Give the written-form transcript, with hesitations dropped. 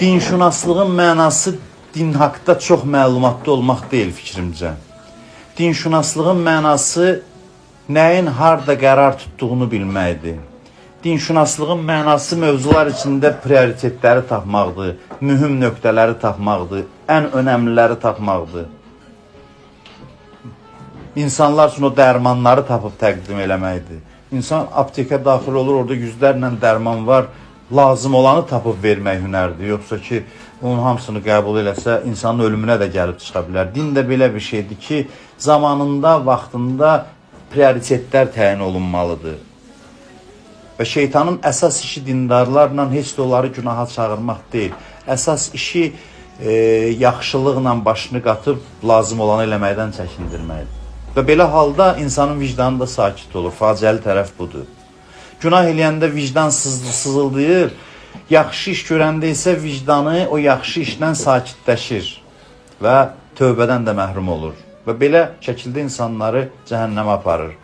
Dinşünaslığın mənası din haqqında çox məlumatlı olmaq deyil fikrimcə. Dinşünaslığın mənası nəyin harda qərar tutduğunu bilməkdir. Dinşünaslığın mənası mövzular içində prioritetləri tapmaqdır, mühüm nöqtələri tapmaqdır, ən önəmliləri tapmaqdır. İnsanlar üçün o dərmanları tapıb təqdim eləməkdir. İnsan aptekə daxil olur, orada yüzlərlə dərman var, lazım olanı tapıb vermək hünərdir. Yoxsa ki, onun hamısını qəbul eləsə, insanın ölümünə də gəlib çıxa bilər. Din də belə bir şeydir ki, zamanında, vaxtında prioritetlər təyin olunmalıdır. Və şeytanın əsas işi dindarlarla heç də onları günaha çağırmaq deyil. Əsas işi yaxşılıqla başını qatıb lazım olanı eləməkdən çəkindirməkdir. Və belə halda insanın vicdanı da sakit olur. Faciəli tərəf budur. Günah eləyəndə vicdan sızıldayır. Yaxşı iş görəndə isə vicdanı o yaxşı işlə sakitləşir və tövbədən də məhrum olur. Və belə şəkildə insanları cəhənnəmə aparır.